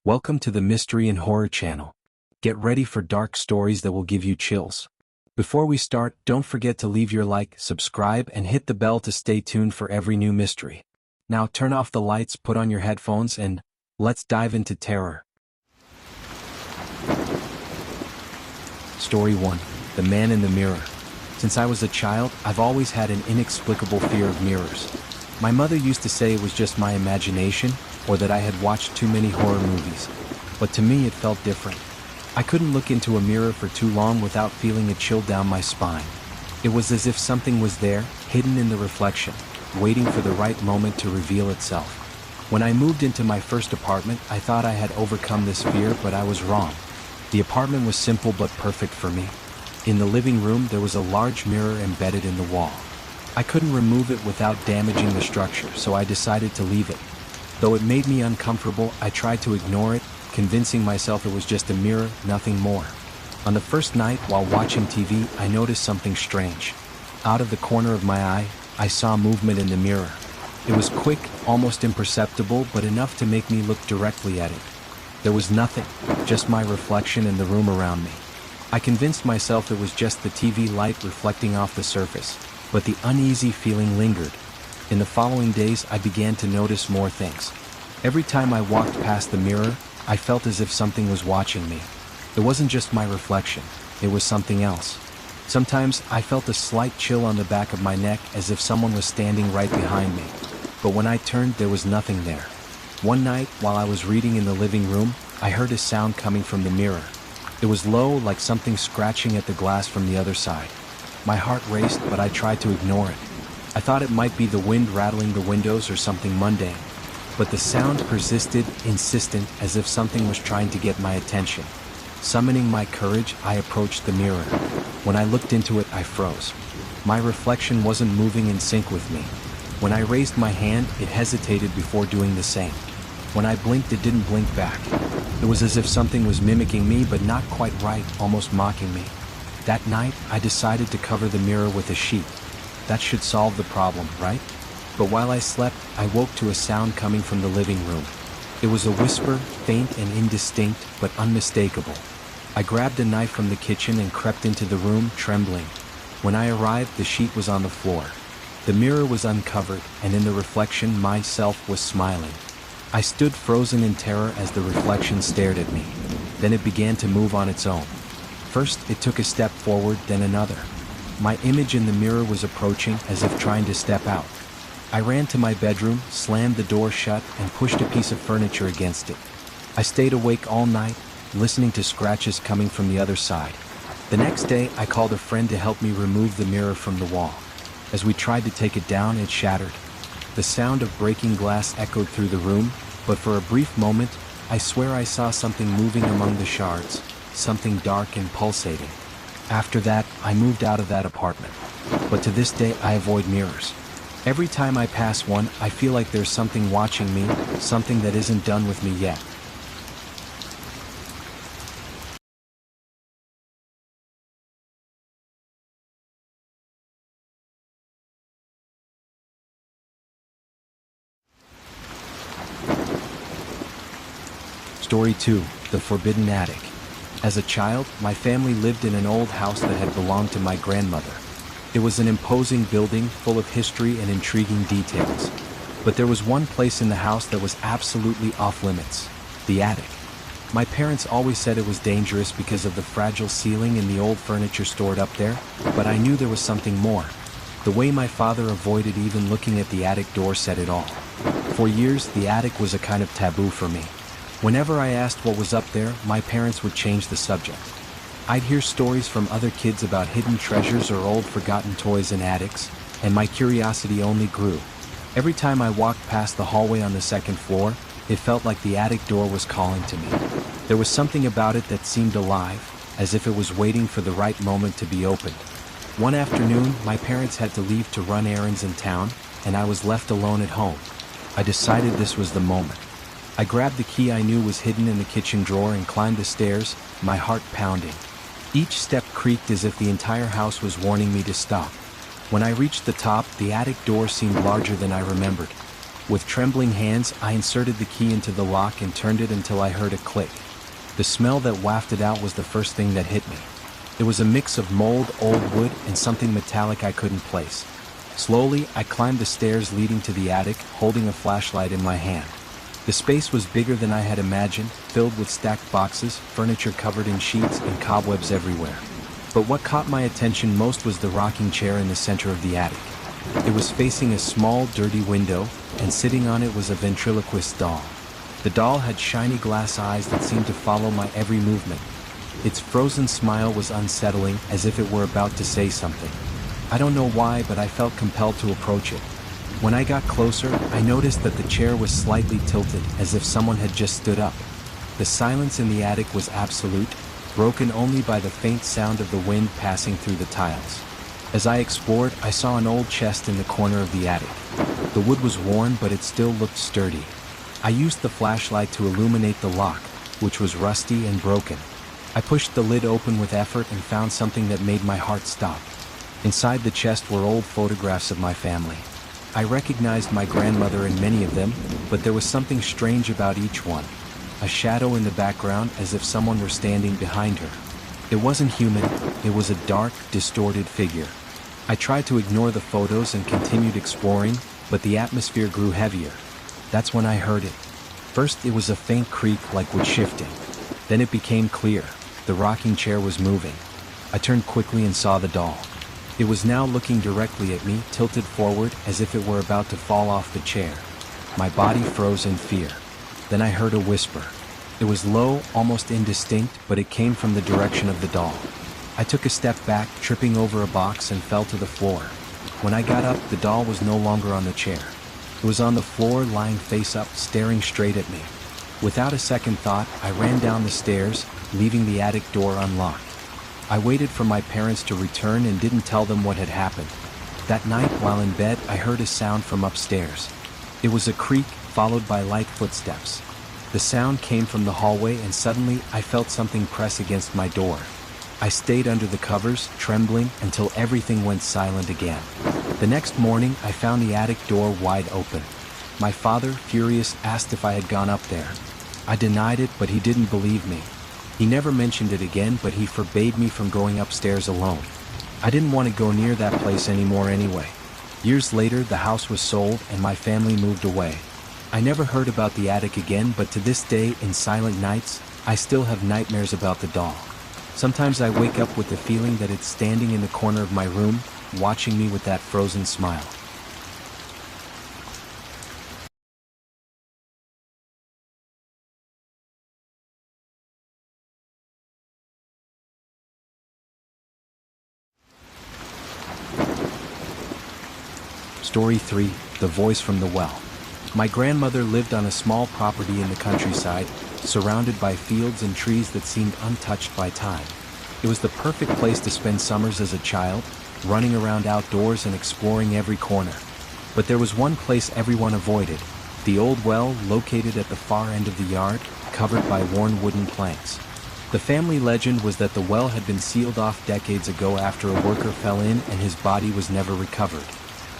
Welcome to the Mystery and Horror Channel. Get ready for dark stories that will give you chills. Before we start, don't forget to leave your like, subscribe, and hit the bell to stay tuned for every new mystery. Now turn off the lights, put on your headphones, and let's dive into terror. Story 1. The Man in the Mirror. Since I was a child, I've always had an inexplicable fear of mirrors. My mother used to say it was just my imagination, or that I had watched too many horror movies. But to me it felt different. I couldn't look into a mirror for too long without feeling a chill down my spine. It was as if something was there, hidden in the reflection, waiting for the right moment to reveal itself. When I moved into my first apartment, I thought I had overcome this fear, but I was wrong. The apartment was simple but perfect for me. In the living room, there was a large mirror embedded in the wall. I couldn't remove it without damaging the structure, so I decided to leave it. Though it made me uncomfortable, I tried to ignore it, convincing myself it was just a mirror, nothing more. On the first night, while watching TV, I noticed something strange. Out of the corner of my eye, I saw movement in the mirror. It was quick, almost imperceptible, but enough to make me look directly at it. There was nothing, just my reflection and the room around me. I convinced myself it was just the TV light reflecting off the surface, but the uneasy feeling lingered. In the following days, I began to notice more things. Every time I walked past the mirror, I felt as if something was watching me. It wasn't just my reflection, it was something else. Sometimes I felt a slight chill on the back of my neck, as if someone was standing right behind me. But when I turned, there was nothing there. One night, while I was reading in the living room, I heard a sound coming from the mirror. It was low, like something scratching at the glass from the other side. My heart raced, but I tried to ignore it. I thought it might be the wind rattling the windows or something mundane. But the sound persisted, insistent, as if something was trying to get my attention. Summoning my courage, I approached the mirror. When I looked into it, I froze. My reflection wasn't moving in sync with me. When I raised my hand, it hesitated before doing the same. When I blinked, it didn't blink back. It was as if something was mimicking me, but not quite right, almost mocking me. That night, I decided to cover the mirror with a sheet. That should solve the problem, right? But while I slept, I woke to a sound coming from the living room. It was a whisper, faint and indistinct, but unmistakable. I grabbed a knife from the kitchen and crept into the room, trembling. When I arrived, the sheet was on the floor. The mirror was uncovered, and in the reflection, myself was smiling. I stood frozen in terror as the reflection stared at me. Then it began to move on its own. First, it took a step forward, then another. My image in the mirror was approaching, as if trying to step out. I ran to my bedroom, slammed the door shut, and pushed a piece of furniture against it. I stayed awake all night, listening to scratches coming from the other side. The next day, I called a friend to help me remove the mirror from the wall. As we tried to take it down, it shattered. The sound of breaking glass echoed through the room, but for a brief moment, I swear I saw something moving among the shards, something dark and pulsating. After that, I moved out of that apartment. But to this day, I avoid mirrors. Every time I pass one, I feel like there's something watching me, something that isn't done with me yet. Story 2. The Forbidden Attic. As a child, my family lived in an old house that had belonged to my grandmother. It was an imposing building full of history and intriguing details. But there was one place in the house that was absolutely off-limits: the attic. My parents always said it was dangerous because of the fragile ceiling and the old furniture stored up there, but I knew there was something more. The way my father avoided even looking at the attic door said it all. For years, the attic was a kind of taboo for me. Whenever I asked what was up there, my parents would change the subject. I'd hear stories from other kids about hidden treasures or old forgotten toys in attics, and my curiosity only grew. Every time I walked past the hallway on the second floor, it felt like the attic door was calling to me. There was something about it that seemed alive, as if it was waiting for the right moment to be opened. One afternoon, my parents had to leave to run errands in town, and I was left alone at home. I decided this was the moment. I grabbed the key I knew was hidden in the kitchen drawer and climbed the stairs, my heart pounding. Each step creaked as if the entire house was warning me to stop. When I reached the top, the attic door seemed larger than I remembered. With trembling hands, I inserted the key into the lock and turned it until I heard a click. The smell that wafted out was the first thing that hit me. It was a mix of mold, old wood, and something metallic I couldn't place. Slowly, I climbed the stairs leading to the attic, holding a flashlight in my hand. The space was bigger than I had imagined, filled with stacked boxes, furniture covered in sheets, and cobwebs everywhere. But what caught my attention most was the rocking chair in the center of the attic. It was facing a small, dirty window, and sitting on it was a ventriloquist doll. The doll had shiny glass eyes that seemed to follow my every movement. Its frozen smile was unsettling, as if it were about to say something. I don't know why, but I felt compelled to approach it. When I got closer, I noticed that the chair was slightly tilted, as if someone had just stood up. The silence in the attic was absolute, broken only by the faint sound of the wind passing through the tiles. As I explored, I saw an old chest in the corner of the attic. The wood was worn, but it still looked sturdy. I used the flashlight to illuminate the lock, which was rusty and broken. I pushed the lid open with effort and found something that made my heart stop. Inside the chest were old photographs of my family. I recognized my grandmother in many of them, but there was something strange about each one. A shadow in the background, as if someone were standing behind her. It wasn't human, it was a dark, distorted figure. I tried to ignore the photos and continued exploring, but the atmosphere grew heavier. That's when I heard it. First, it was a faint creak like wood shifting. Then it became clear. The rocking chair was moving. I turned quickly and saw the doll. It was now looking directly at me, tilted forward as if it were about to fall off the chair. My body froze in fear. Then I heard a whisper. It was low, almost indistinct, but it came from the direction of the doll. I took a step back, tripping over a box, and fell to the floor. When I got up, the doll was no longer on the chair. It was on the floor, lying face up, staring straight at me. Without a second thought, I ran down the stairs, leaving the attic door unlocked. I waited for my parents to return and didn't tell them what had happened. That night, while in bed, I heard a sound from upstairs. It was a creak, followed by light footsteps. The sound came from the hallway, and suddenly I felt something press against my door. I stayed under the covers, trembling, until everything went silent again. The next morning, I found the attic door wide open. My father, furious, asked if I had gone up there. I denied it, but he didn't believe me. He never mentioned it again, but he forbade me from going upstairs alone. I didn't want to go near that place anymore anyway. Years later, the house was sold and my family moved away. I never heard about the attic again, but to this day, in silent nights, I still have nightmares about the doll. Sometimes I wake up with the feeling that it's standing in the corner of my room, watching me with that frozen smile. Story 3: The Voice from the Well. My grandmother lived on a small property in the countryside, surrounded by fields and trees that seemed untouched by time. It was the perfect place to spend summers as a child, running around outdoors and exploring every corner. But there was one place everyone avoided: the old well located at the far end of the yard, covered by worn wooden planks. The family legend was that the well had been sealed off decades ago after a worker fell in and his body was never recovered.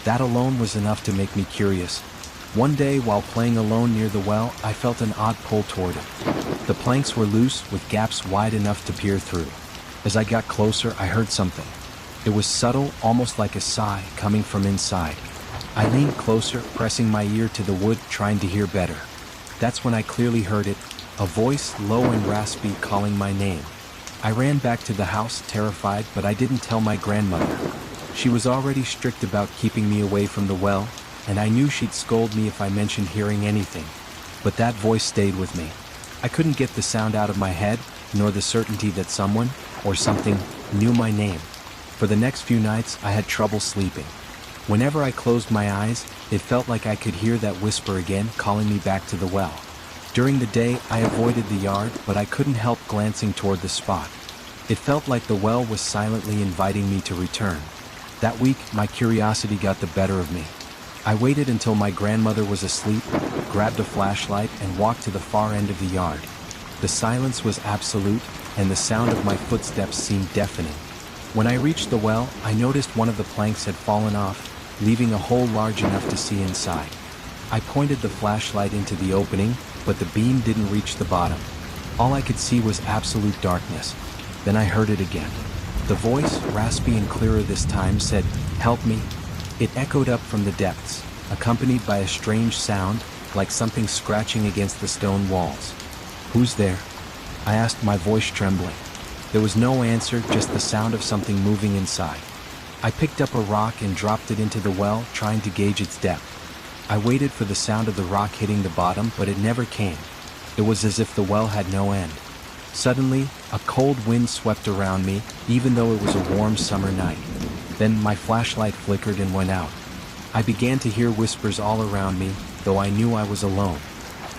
That alone was enough to make me curious. One day, while playing alone near the well, I felt an odd pull toward it. The planks were loose, with gaps wide enough to peer through. As I got closer, I heard something. It was subtle, almost like a sigh, coming from inside. I leaned closer, pressing my ear to the wood, trying to hear better. That's when I clearly heard it, a voice, low and raspy, calling my name. I ran back to the house, terrified, but I didn't tell my grandmother. She was already strict about keeping me away from the well, and I knew she'd scold me if I mentioned hearing anything. But that voice stayed with me. I couldn't get the sound out of my head, nor the certainty that someone, or something, knew my name. For the next few nights, I had trouble sleeping. Whenever I closed my eyes, it felt like I could hear that whisper again, calling me back to the well. During the day, I avoided the yard, but I couldn't help glancing toward the spot. It felt like the well was silently inviting me to return. That week, my curiosity got the better of me. I waited until my grandmother was asleep, grabbed a flashlight, and walked to the far end of the yard. The silence was absolute, and the sound of my footsteps seemed deafening. When I reached the well, I noticed one of the planks had fallen off, leaving a hole large enough to see inside. I pointed the flashlight into the opening, but the beam didn't reach the bottom. All I could see was absolute darkness. Then I heard it again. The voice, raspy and clearer this time, said, "Help me." It echoed up from the depths, accompanied by a strange sound, like something scratching against the stone walls. "Who's there?" I asked, my voice trembling. There was no answer, just the sound of something moving inside. I picked up a rock and dropped it into the well, trying to gauge its depth. I waited for the sound of the rock hitting the bottom, but it never came. It was as if the well had no end. Suddenly, a cold wind swept around me, even though it was a warm summer night. Then my flashlight flickered and went out. I began to hear whispers all around me, though I knew I was alone.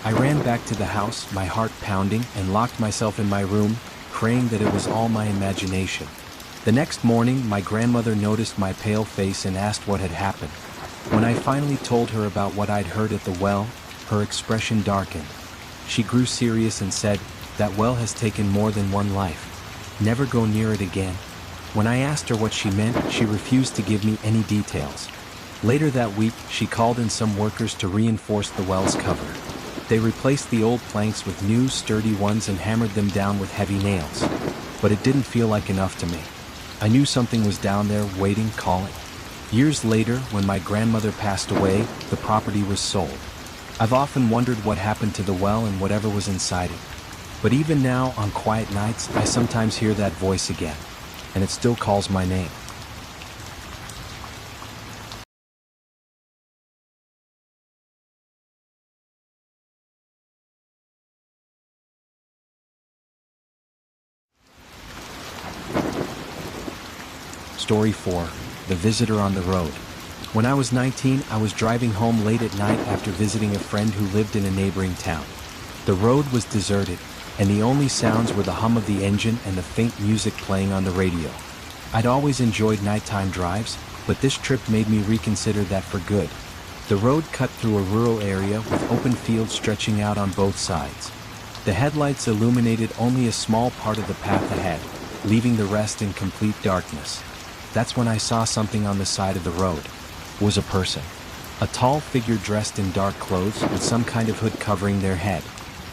I ran back to the house, my heart pounding, and locked myself in my room, praying that it was all my imagination. The next morning, my grandmother noticed my pale face and asked what had happened. When I finally told her about what I'd heard at the well, her expression darkened. She grew serious and said, "That well has taken more than one life. Never go near it again." When I asked her what she meant, she refused to give me any details. Later that week, she called in some workers to reinforce the well's cover. They replaced the old planks with new, sturdy ones and hammered them down with heavy nails. But it didn't feel like enough to me. I knew something was down there, waiting, calling. Years later, when my grandmother passed away, the property was sold. I've often wondered what happened to the well and whatever was inside it. But even now, on quiet nights, I sometimes hear that voice again, and it still calls my name. Story 4. The Visitor on the Road. When I was 19, I was driving home late at night after visiting a friend who lived in a neighboring town. The road was deserted, and the only sounds were the hum of the engine and the faint music playing on the radio. I'd always enjoyed nighttime drives, but this trip made me reconsider that for good. The road cut through a rural area with open fields stretching out on both sides. The headlights illuminated only a small part of the path ahead, leaving the rest in complete darkness. That's when I saw something on the side of the road. It was a person. A tall figure dressed in dark clothes with some kind of hood covering their head.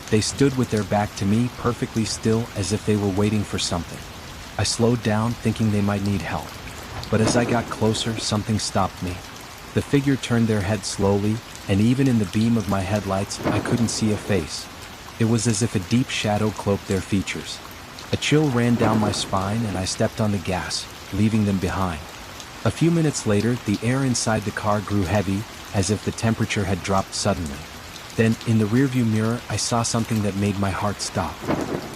They stood with their back to me, perfectly still, as if they were waiting for something. I slowed down, thinking they might need help. But as I got closer, something stopped me. The figure turned their head slowly, and even in the beam of my headlights, I couldn't see a face. It was as if a deep shadow cloaked their features. A chill ran down my spine, and I stepped on the gas, leaving them behind. A few minutes later, the air inside the car grew heavy, as if the temperature had dropped suddenly. Then, in the rearview mirror, I saw something that made my heart stop.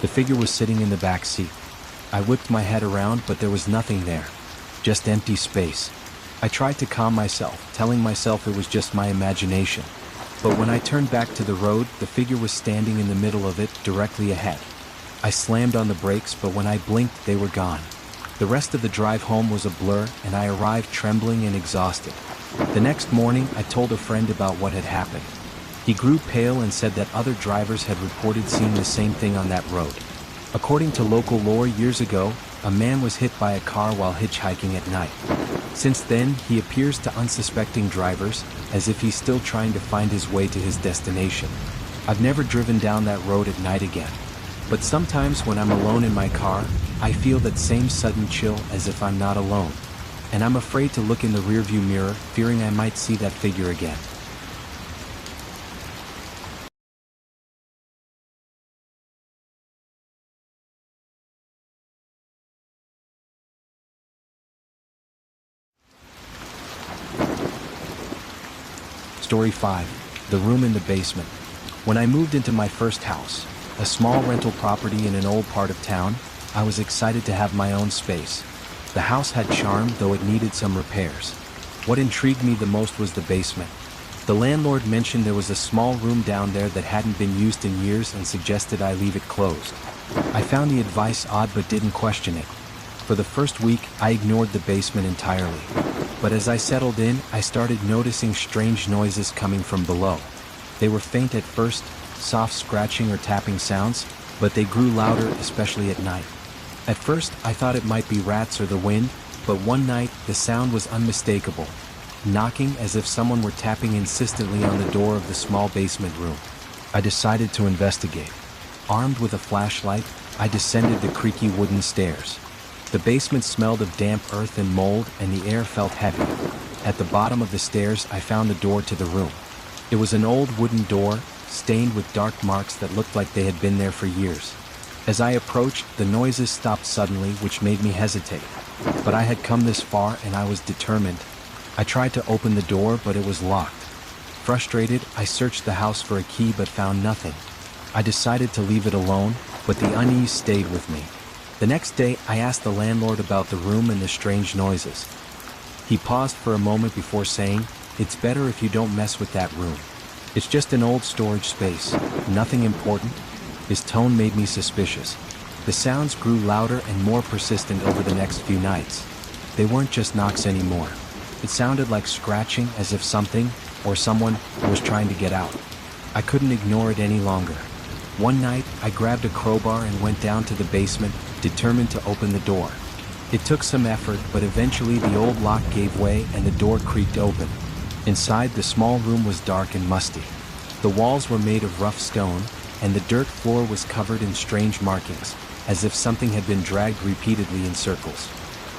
The figure was sitting in the back seat. I whipped my head around, but there was nothing there. Just empty space. I tried to calm myself, telling myself it was just my imagination. But when I turned back to the road, the figure was standing in the middle of it, directly ahead. I slammed on the brakes, but when I blinked, they were gone. The rest of the drive home was a blur, and I arrived trembling and exhausted. The next morning, I told a friend about what had happened. He grew pale and said that other drivers had reported seeing the same thing on that road. According to local lore, years ago, a man was hit by a car while hitchhiking at night. Since then, he appears to unsuspecting drivers, as if he's still trying to find his way to his destination. I've never driven down that road at night again. But sometimes when I'm alone in my car, I feel that same sudden chill as if I'm not alone. And I'm afraid to look in the rearview mirror, fearing I might see that figure again. Story 5. The Room in the Basement. When I moved into my first house, a small rental property in an old part of town, I was excited to have my own space. The house had charm, though it needed some repairs. What intrigued me the most was the basement. The landlord mentioned there was a small room down there that hadn't been used in years and suggested I leave it closed. I found the advice odd but didn't question it. For the first week, I ignored the basement entirely. But as I settled in, I started noticing strange noises coming from below. They were faint at first, soft scratching or tapping sounds, but they grew louder, especially at night. At first, I thought it might be rats or the wind, but one night, the sound was unmistakable. knocking as if someone were tapping insistently on the door of the small basement room. I decided to investigate. Armed with a flashlight, I descended the creaky wooden stairs. The basement smelled of damp earth and mold, and the air felt heavy. At the bottom of the stairs, I found the door to the room. It was an old wooden door, stained with dark marks that looked like they had been there for years. As I approached, the noises stopped suddenly, which made me hesitate. But I had come this far, and I was determined. I tried to open the door, but it was locked. Frustrated, I searched the house for a key but found nothing. I decided to leave it alone, but the unease stayed with me. The next day, I asked the landlord about the room and the strange noises. He paused for a moment before saying, "It's better if you don't mess with that room. It's just an old storage space, nothing important." His tone made me suspicious. The sounds grew louder and more persistent over the next few nights. They weren't just knocks anymore. It sounded like scratching, as if something, or someone, was trying to get out. I couldn't ignore it any longer. One night, I grabbed a crowbar and went down to the basement, determined to open the door. It took some effort, but eventually the old lock gave way and the door creaked open. Inside, the small room was dark and musty. The walls were made of rough stone, and the dirt floor was covered in strange markings, as if something had been dragged repeatedly in circles.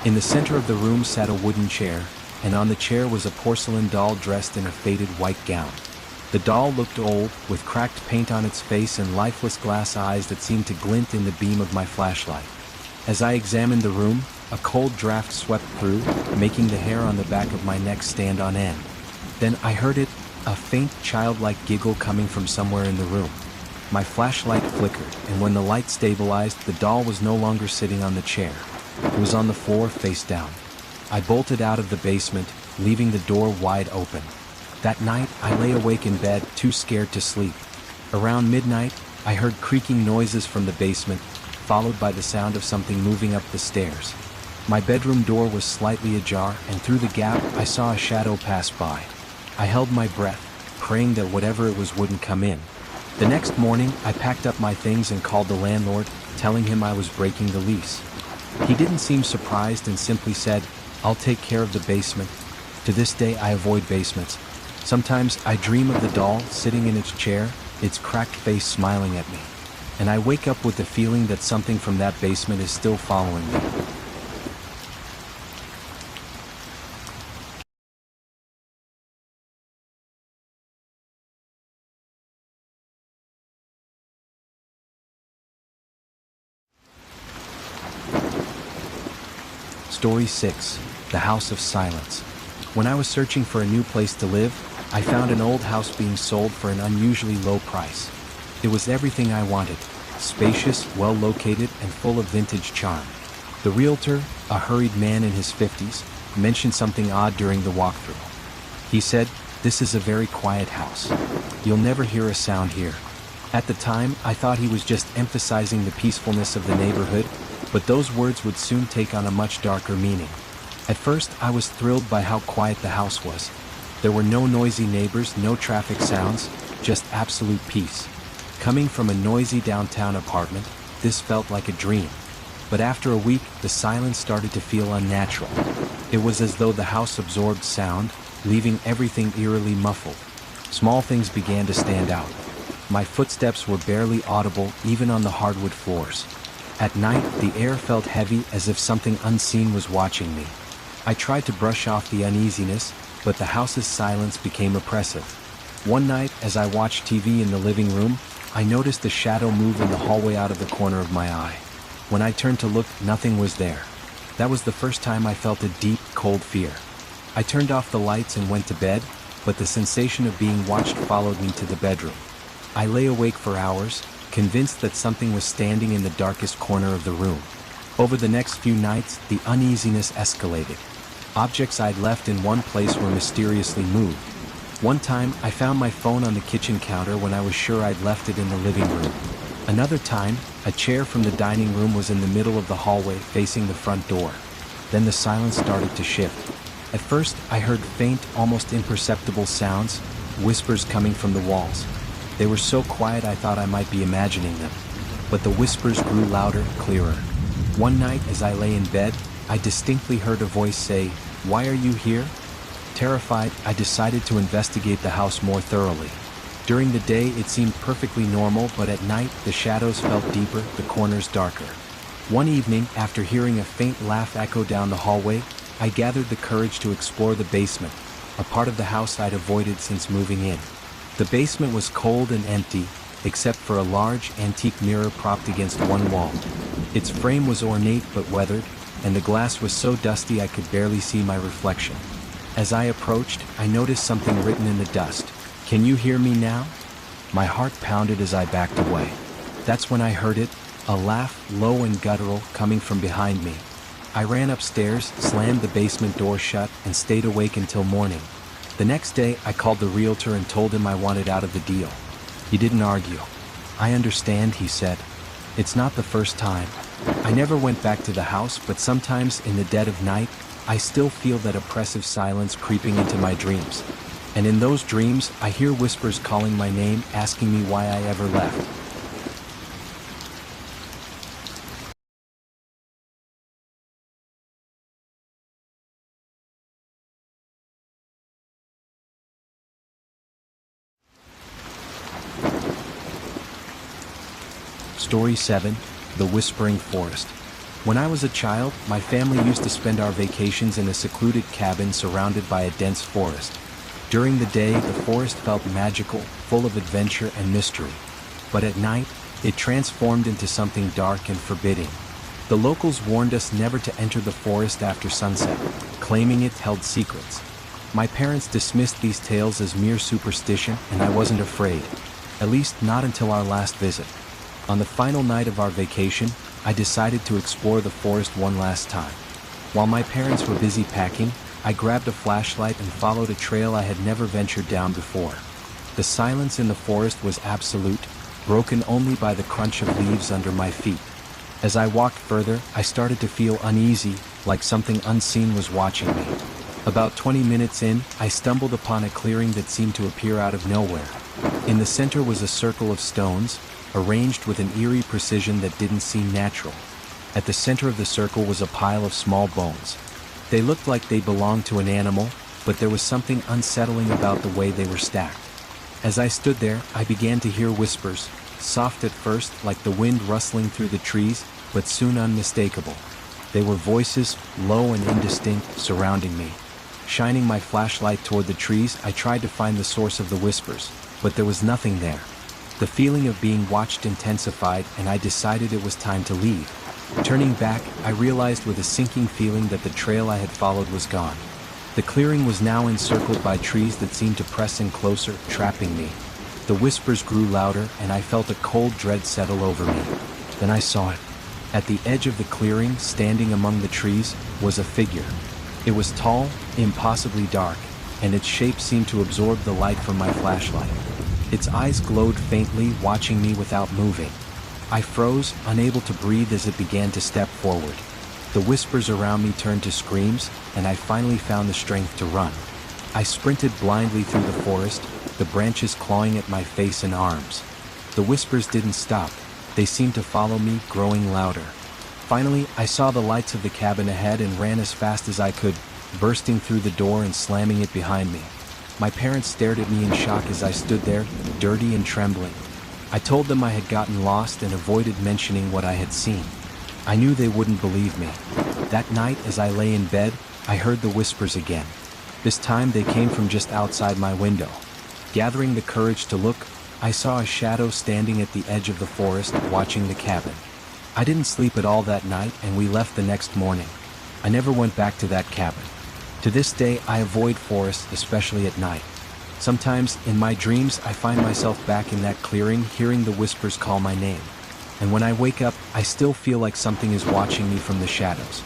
In the center of the room sat a wooden chair, and on the chair was a porcelain doll dressed in a faded white gown. The doll looked old, with cracked paint on its face and lifeless glass eyes that seemed to glint in the beam of my flashlight. As I examined the room, a cold draft swept through, making the hair on the back of my neck stand on end. Then I heard it, a faint childlike giggle coming from somewhere in the room. My flashlight flickered, and when the light stabilized, the doll was no longer sitting on the chair. It was on the floor face down. I bolted out of the basement, leaving the door wide open. That night, I lay awake in bed, too scared to sleep. Around midnight, I heard creaking noises from the basement, followed by the sound of something moving up the stairs. My bedroom door was slightly ajar, and through the gap, I saw a shadow pass by. I held my breath, praying that whatever it was wouldn't come in. The next morning, I packed up my things and called the landlord, telling him I was breaking the lease. He didn't seem surprised and simply said, "I'll take care of the basement." To this day, I avoid basements. Sometimes I dream of the doll sitting in its chair, its cracked face smiling at me. And I wake up with the feeling that something from that basement is still following me. Story 6. The House of Silence. When I was searching for a new place to live, I found an old house being sold for an unusually low price. It was everything I wanted: spacious, well located, and full of vintage charm. The realtor, a hurried man in his 50s, mentioned something odd during the walkthrough. He said, "This is a very quiet house. You'll never hear a sound here." At the time, I thought he was just emphasizing the peacefulness of the neighborhood, but those words would soon take on a much darker meaning. At first, I was thrilled by how quiet the house was. There were no noisy neighbors, no traffic sounds, just absolute peace. Coming from a noisy downtown apartment, this felt like a dream. But after a week, the silence started to feel unnatural. It was as though the house absorbed sound, leaving everything eerily muffled. Small things began to stand out. My footsteps were barely audible, even on the hardwood floors. At night, the air felt heavy, as if something unseen was watching me. I tried to brush off the uneasiness, but the house's silence became oppressive. One night, as I watched TV in the living room, I noticed a shadow move in the hallway out of the corner of my eye. When I turned to look, nothing was there. That was the first time I felt a deep, cold fear. I turned off the lights and went to bed, but the sensation of being watched followed me to the bedroom. I lay awake for hours, convinced that something was standing in the darkest corner of the room. Over the next few nights, the uneasiness escalated. Objects I'd left in one place were mysteriously moved. One time, I found my phone on the kitchen counter when I was sure I'd left it in the living room. Another time, a chair from the dining room was in the middle of the hallway facing the front door. Then the silence started to shift. At first, I heard faint, almost imperceptible sounds, whispers coming from the walls. They were so quiet I thought I might be imagining them. But the whispers grew louder, clearer. One night, as I lay in bed, I distinctly heard a voice say, "Why are you here?" Terrified, I decided to investigate the house more thoroughly. During the day, it seemed perfectly normal, but at night, the shadows felt deeper, the corners darker. One evening, after hearing a faint laugh echo down the hallway, I gathered the courage to explore the basement, a part of the house I'd avoided since moving in. The basement was cold and empty, except for a large, antique mirror propped against one wall. Its frame was ornate but weathered, and the glass was so dusty I could barely see my reflection. As I approached, I noticed something written in the dust. "Can you hear me now?" My heart pounded as I backed away. That's when I heard it, a laugh, low and guttural, coming from behind me. I ran upstairs, slammed the basement door shut, and stayed awake until morning. The next day, I called the realtor and told him I wanted out of the deal. He didn't argue. "I understand," he said. "It's not the first time." I never went back to the house, but sometimes in the dead of night, I still feel that oppressive silence creeping into my dreams. And in those dreams, I hear whispers calling my name, asking me why I ever left. Story 7: The Whispering Forest. When I was a child, my family used to spend our vacations in a secluded cabin surrounded by a dense forest. During the day, the forest felt magical, full of adventure and mystery. But at night, it transformed into something dark and forbidding. The locals warned us never to enter the forest after sunset, claiming it held secrets. My parents dismissed these tales as mere superstition, and I wasn't afraid. At least not until our last visit. On the final night of our vacation, I decided to explore the forest one last time. While my parents were busy packing, I grabbed a flashlight and followed a trail I had never ventured down before. The silence in the forest was absolute, broken only by the crunch of leaves under my feet. As I walked further, I started to feel uneasy, like something unseen was watching me. About 20 minutes in, I stumbled upon a clearing that seemed to appear out of nowhere. In the center was a circle of stones, arranged with an eerie precision that didn't seem natural. At the center of the circle was a pile of small bones. They looked like they belonged to an animal, but there was something unsettling about the way they were stacked. As I stood there, I began to hear whispers, soft at first, like the wind rustling through the trees, but soon unmistakable. They were voices, low and indistinct, surrounding me. Shining my flashlight toward the trees, I tried to find the source of the whispers, but there was nothing there. The feeling of being watched intensified, and I decided it was time to leave. Turning back, I realized with a sinking feeling that the trail I had followed was gone. The clearing was now encircled by trees that seemed to press in closer, trapping me. The whispers grew louder, and I felt a cold dread settle over me. Then I saw it. At the edge of the clearing, standing among the trees, was a figure. It was tall, impossibly dark, and its shape seemed to absorb the light from my flashlight. Its eyes glowed faintly, watching me without moving. I froze, unable to breathe as it began to step forward. The whispers around me turned to screams, and I finally found the strength to run. I sprinted blindly through the forest, the branches clawing at my face and arms. The whispers didn't stop. They seemed to follow me, growing louder. Finally, I saw the lights of the cabin ahead and ran as fast as I could, bursting through the door and slamming it behind me. My parents stared at me in shock as I stood there, dirty and trembling. I told them I had gotten lost and avoided mentioning what I had seen. I knew they wouldn't believe me. That night, as I lay in bed, I heard the whispers again. This time they came from just outside my window. Gathering the courage to look, I saw a shadow standing at the edge of the forest, watching the cabin. I didn't sleep at all that night, and we left the next morning. I never went back to that cabin. To this day, I avoid forests, especially at night. Sometimes, in my dreams, I find myself back in that clearing, hearing the whispers call my name. And when I wake up, I still feel like something is watching me from the shadows.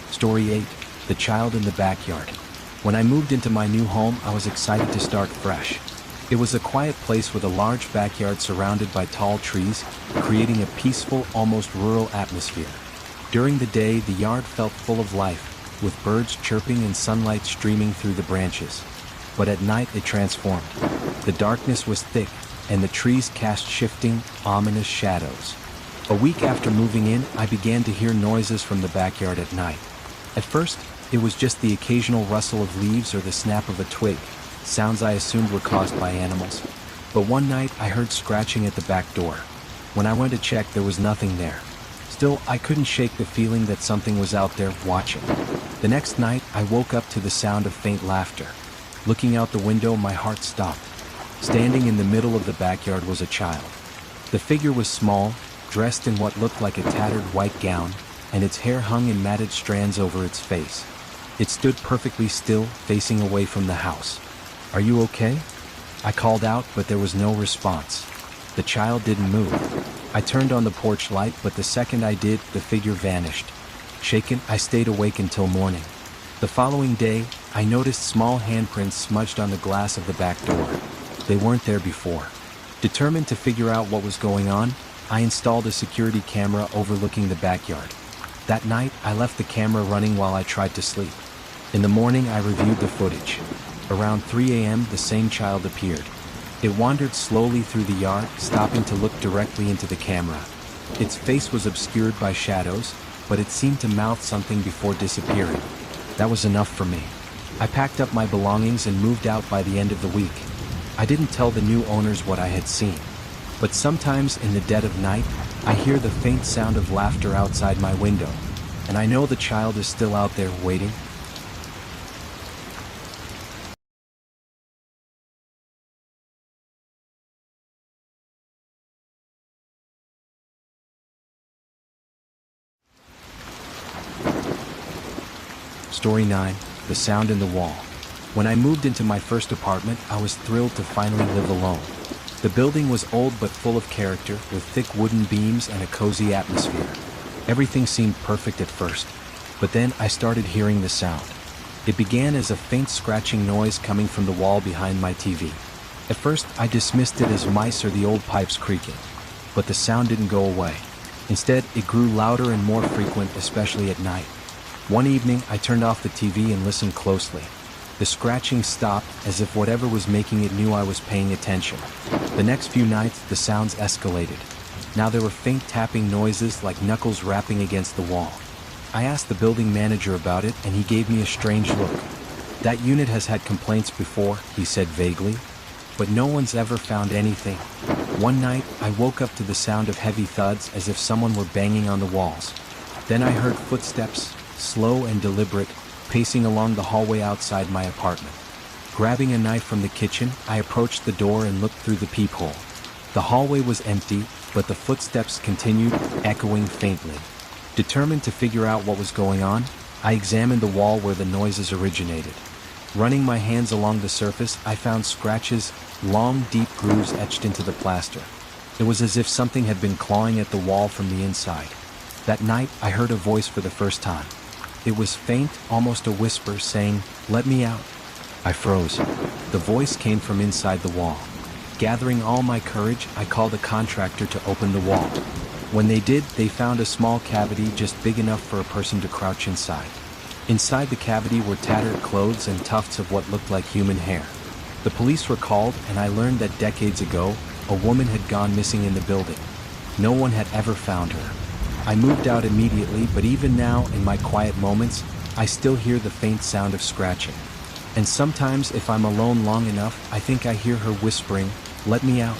Story 8: The Child in the Backyard. When I moved into my new home, I was excited to start fresh. It was a quiet place with a large backyard surrounded by tall trees, creating a peaceful, almost rural atmosphere. During the day, the yard felt full of life, with birds chirping and sunlight streaming through the branches. but at night it transformed. The darkness was thick, and the trees cast shifting, ominous shadows. A week after moving in, I began to hear noises from the backyard at night. At first, it was just the occasional rustle of leaves or the snap of a twig, sounds I assumed were caused by animals. But one night I heard scratching at the back door. When I went to check, there was nothing there. Still, I couldn't shake the feeling that something was out there watching. The next night, I woke up to the sound of faint laughter. Looking out the window, my heart stopped. Standing in the middle of the backyard was a child. The figure was small, dressed in what looked like a tattered white gown, and its hair hung in matted strands over its face. It stood perfectly still, facing away from the house. "Are you okay?" I called out, but there was no response. The child didn't move. I turned on the porch light, but the second I did, the figure vanished. Shaken, I stayed awake until morning. The following day, I noticed small handprints smudged on the glass of the back door. They weren't there before. Determined to figure out what was going on, I installed a security camera overlooking the backyard. That night, I left the camera running while I tried to sleep. In the morning, I reviewed the footage. Around 3 a.m., the same child appeared. It wandered slowly through the yard, stopping to look directly into the camera. Its face was obscured by shadows, but it seemed to mouth something before disappearing. That was enough for me. I packed up my belongings and moved out by the end of the week. I didn't tell the new owners what I had seen. But sometimes in the dead of night, I hear the faint sound of laughter outside my window, and I know the child is still out there waiting. Story 9, The Sound in the Wall. When I moved into my first apartment, I was thrilled to finally live alone. The building was old but full of character, with thick wooden beams and a cozy atmosphere. Everything seemed perfect at first, but then I started hearing the sound. It began as a faint scratching noise coming from the wall behind my TV. At first, I dismissed it as mice or the old pipes creaking, but the sound didn't go away. Instead, it grew louder and more frequent, especially at night. One evening, I turned off the TV and listened closely. The scratching stopped, as if whatever was making it knew I was paying attention. The next few nights, the sounds escalated. Now there were faint tapping noises like knuckles rapping against the wall. I asked the building manager about it, and he gave me a strange look. "That unit has had complaints before," he said vaguely, "but no one's ever found anything." One night, I woke up to the sound of heavy thuds as if someone were banging on the walls. Then I heard footsteps, slow and deliberate, pacing along the hallway outside my apartment. Grabbing a knife from the kitchen, I approached the door and looked through the peephole. The hallway was empty, but the footsteps continued, echoing faintly. Determined to figure out what was going on, I examined the wall where the noises originated. Running my hands along the surface, I found scratches, long, deep grooves etched into the plaster. It was as if something had been clawing at the wall from the inside. That night, I heard a voice for the first time. It was faint, almost a whisper, saying, "Let me out." I froze. The voice came from inside the wall. Gathering all my courage, I called a contractor to open the wall. When they did, they found a small cavity just big enough for a person to crouch inside. Inside the cavity were tattered clothes and tufts of what looked like human hair. The police were called, and I learned that decades ago, a woman had gone missing in the building. No one had ever found her. I moved out immediately, but even now, in my quiet moments, I still hear the faint sound of scratching. And sometimes, if I'm alone long enough, I think I hear her whispering, "Let me out."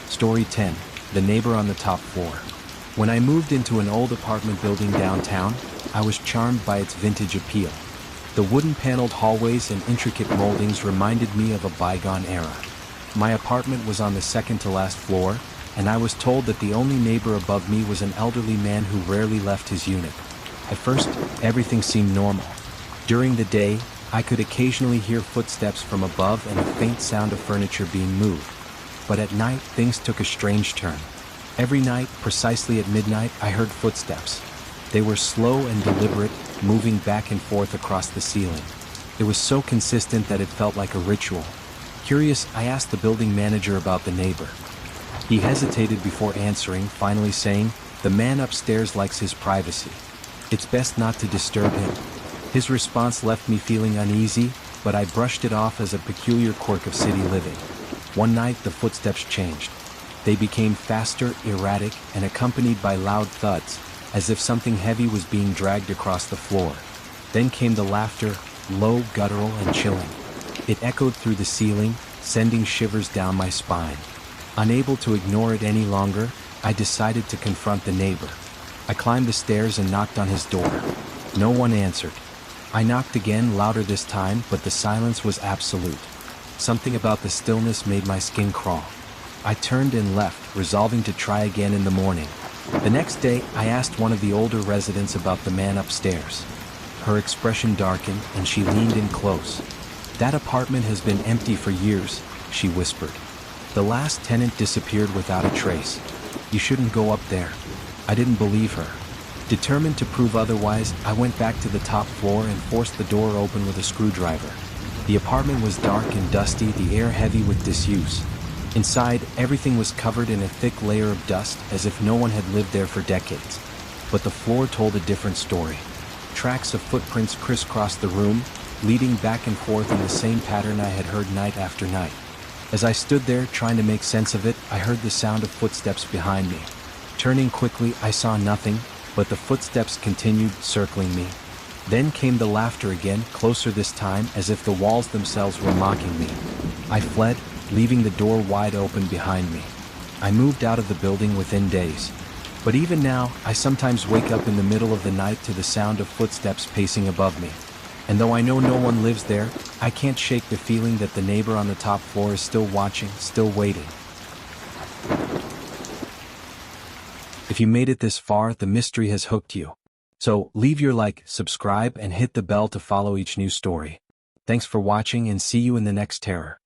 Story 10, The Neighbor on the Top Floor. When I moved into an old apartment building downtown, I was charmed by its vintage appeal. The wooden paneled hallways and intricate moldings reminded me of a bygone era. My apartment was on the second to last floor, and I was told that the only neighbor above me was an elderly man who rarely left his unit. At first, everything seemed normal. During the day, I could occasionally hear footsteps from above and a faint sound of furniture being moved. But at night, things took a strange turn. Every night, precisely at midnight, I heard footsteps. They were slow and deliberate, moving back and forth across the ceiling. It was so consistent that it felt like a ritual. Curious, I asked the building manager about the neighbor. He hesitated before answering, finally saying, "The man upstairs likes his privacy. It's best not to disturb him." His response left me feeling uneasy, but I brushed it off as a peculiar quirk of city living. One night the footsteps changed. They became faster, erratic, and accompanied by loud thuds, as if something heavy was being dragged across the floor. Then came the laughter, low, guttural, and chilling. It echoed through the ceiling, sending shivers down my spine. Unable to ignore it any longer, I decided to confront the neighbor. I climbed the stairs and knocked on his door. No one answered. I knocked again, louder this time, but the silence was absolute. Something about the stillness made my skin crawl. I turned and left, resolving to try again in the morning. The next day, I asked one of the older residents about the man upstairs. Her expression darkened, and she leaned in close. "That apartment has been empty for years," she whispered. "The last tenant disappeared without a trace. You shouldn't go up there." I didn't believe her. Determined to prove otherwise, I went back to the top floor and forced the door open with a screwdriver. The apartment was dark and dusty, the air heavy with disuse. Inside, everything was covered in a thick layer of dust, as if no one had lived there for decades. But the floor told a different story. Tracks of footprints crisscrossed the room, leading back and forth in the same pattern I had heard night after night. As I stood there trying to make sense of it, I heard the sound of footsteps behind me. Turning quickly, I saw nothing, but the footsteps continued, circling me. Then came the laughter again, closer this time, as if the walls themselves were mocking me. I fled, leaving the door wide open behind me. I moved out of the building within days. But even now, I sometimes wake up in the middle of the night to the sound of footsteps pacing above me. And though I know no one lives there, I can't shake the feeling that the neighbor on the top floor is still watching, still waiting. If you made it this far, the mystery has hooked you. So, leave your like, subscribe, and hit the bell to follow each new story. Thanks for watching, and see you in the next terror.